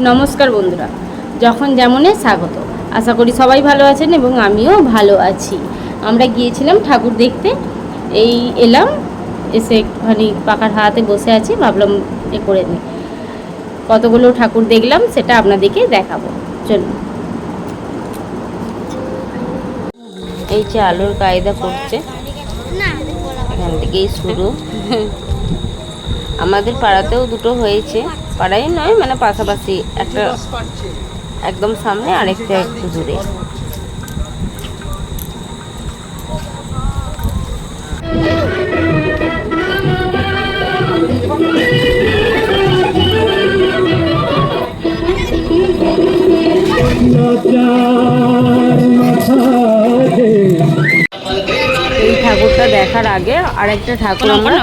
নমস্কার বন্ধুরা, যখন যেমনে স্বাগত। আশা করি সবাই ভালো আছেন এবং আমিও ভালো আছি। আমরা গিয়েছিলাম ঠাকুর দেখতে, এই এলাম, এসে একটুখানি পাখার হাতে বসে আছি, ভাবলাম এ করে নিই। কতগুলো ঠাকুর দেখলাম সেটা আপনাদেরকে দেখাবো, চলুন। এই যে আলুর কায়দা করছে, এখান থেকেই শুরু। আমাদের পাড়াতেও দুটো হয়েছে, পাড়াই নয় মানে পাশাপাশি, একটা একদম সামনে আরেকটা একটু দূরে। এই ঠাকুরটা দেখার আগে আরেকটা ঠাকুর আমরা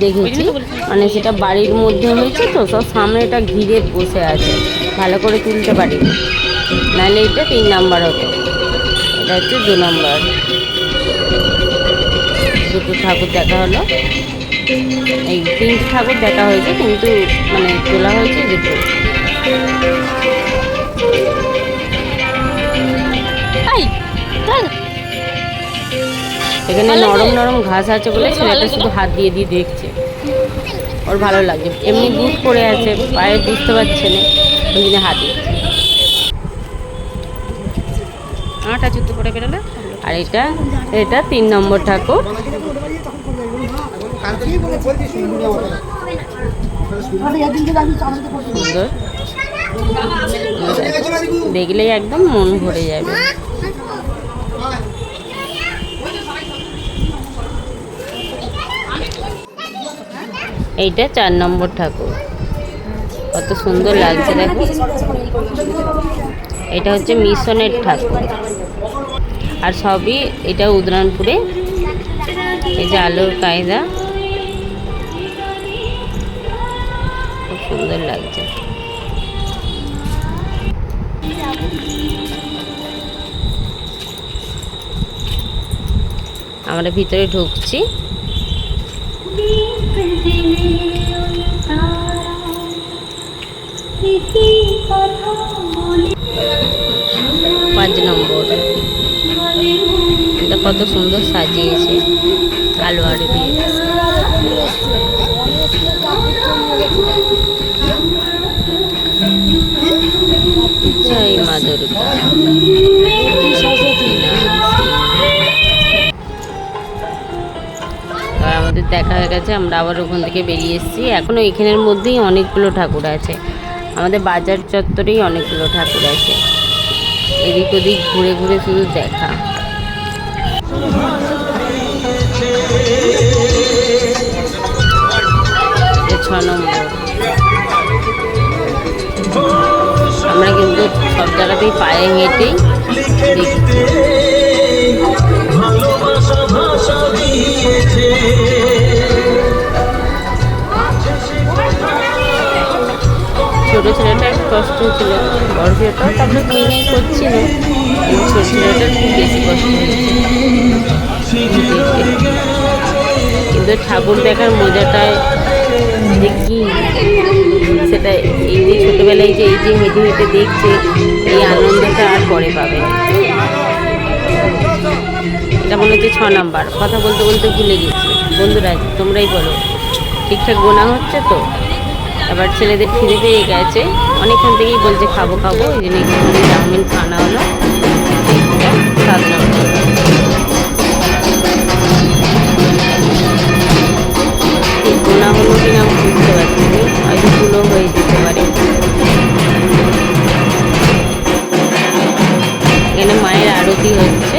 দেখেছি, মানে সেটা বাড়ির মধ্যে হয়েছে তো, সব সামনে এটা ঘিরে বসে আছে, ভালো করে তুলতে পারিনি, নাহলে এটা 3 নাম্বার হতো, এটা হচ্ছে 2 নাম্বার। দুটো ঠাকুর দেখা হলো, এই 3 ঠাকুর দেখা হয়েছে, কিন্তু মানে তোলা হয়েছে দুটো। এখানে নরম নরম ঘাস আছে বলে ছেলেটা শুধু হাত দিয়ে দিয়ে দেখছে, ওর ভালো লাগে। এমনি বুট পড়ে আছে, পায়ে বুঝতে পারছে না, ওই জন্য হাত দিচ্ছে। আটা জুতো পরে বেরোলে। আর এটা এটা 3 নম্বর ঠাকুর। সুন্দর, দেখলেই একদম মন ভরে যাবে। এইটা 4 নম্বর ঠাকুর, কত সুন্দর লাগছে দেখো। এটা হচ্ছে মিশনের ঠাকুর, আর সবই এটা উদরানপুরে। এই যে আলুর কায়দা, খুব সুন্দর লাগছে। আমরা ভিতরে ঢুকছি। 5 নম্বর, এটা কত সুন্দর সাজিয়েছে আলোয়ার দিয়ে। জয় মা দুর্গা। আমাদের দেখা হয়ে গেছে, আমরা আবার ওখান থেকে বেরিয়ে এসেছি। এখনও এখানের মধ্যেই অনেকগুলো ঠাকুর আছে, আমাদের বাজার চত্বরেই অনেকগুলো ঠাকুর আছে, এদিক ওদিক ঘুরে ঘুরে শুধু দেখা। 6 নম্বর। আমরা কিন্তু সব জায়গাতেই পায়ে হেঁটেই দেখছি। ছোট ছেলেটা একটু কষ্ট হচ্ছিল, বড় ছেলেটাও তারপরে মিলাই করছিল, ছোট ছেলেটা খুব বেশি কষ্ট হয়েছে। কিন্তু ঠাকুর দেখার মজাটায় যে কি, সেটা এই যে ছোটোবেলায় যে এই যে হেঁটে হেঁটে দেখছে, এই আনন্দটা আর পরে পাবে না। এটা মনে হচ্ছে 6 নাম্বার, কথা বলতে বলতে ভুলে গেছি। বন্ধুরা তোমরাই বলো, ঠিকঠাক গোনা হচ্ছে তো? আবার ছেলেদের খিদে পেয়ে গেছে, অনেকক্ষণ থেকেই বলছে খাবো খাবো, এই জন্য একটুখানি চাউমিন খাওয়ানো হলো। 7 নম্বর। ঠিক গোনা হলো কিনা বুঝতে পারছি, হয়তো ভুলও হয়ে যেতে পারে। এখানে মায়ের আরতি হচ্ছে,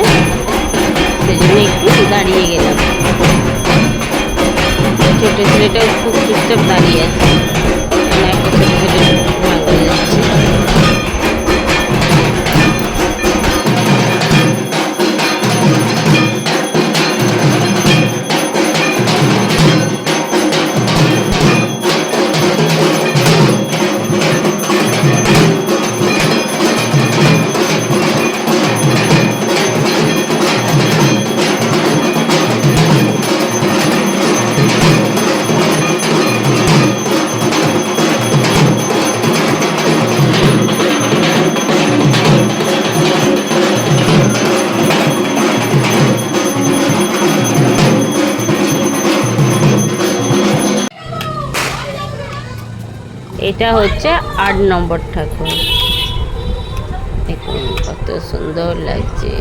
সেজন্য একটু দাঁড়িয়ে গেলাম। ছোট ছেলেটাও খুব চুপচাপ দাঁড়িয়ে আছে, একটা ছোট ছোট ভাঙা যাচ্ছে। এইটা হচ্ছে 8 নম্বর ঠাকুর। দেখুন কত সুন্দর লাগছে।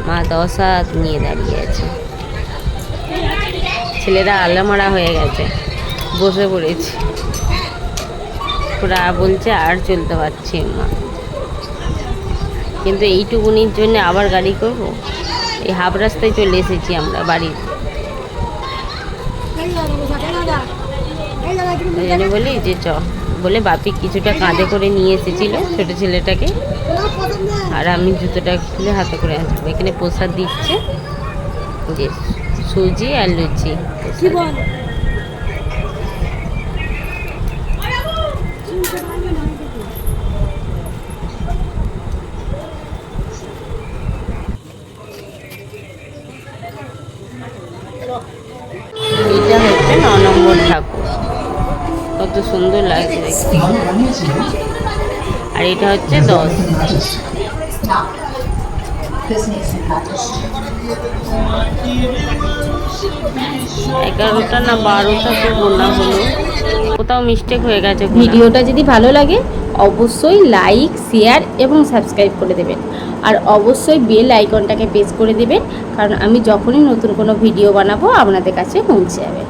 মা 10 হাত নিয়ে দাঁড়িয়ে আছে। ছেলেরা আলামারা হয়ে গেছে, বসে পড়েছে। ওরা বলছে আর চলতে পারছি মা, কিন্তু এইটুকুনির জন্য আবার গাড়ি করব? এই হাফ রাস্তায় চলে এসেছি আমরা বাড়ির। ওই জন্য বলি যে বলে বাপি কিছুটা কাঁধে করে নিয়ে এসেছিল ছোট ছেলেটাকে, আর আমি জুতোটা খুলে হাতে করে আসবো। এখানে প্রসাদ দিচ্ছে যে সুজি আর লুচি। এটা হচ্ছে 9 নম্বর ঠাকুর, কত সুন্দর লাগছে দেখতে। আর এটা হচ্ছে 10। 11টা না 12টা তো গোনা হলো, কোথাও মিস্টেক হয়ে গেছে। ভিডিওটা যদি ভালো লাগে অবশ্যই লাইক, শেয়ার এবং সাবস্ক্রাইব করে দেবেন। আর অবশ্যই বেল আইকনটাকে প্রেস করে দেবেন, কারণ আমি যখনই নতুন কোনো ভিডিও বানাবো আপনাদের কাছে পৌঁছে যাবে।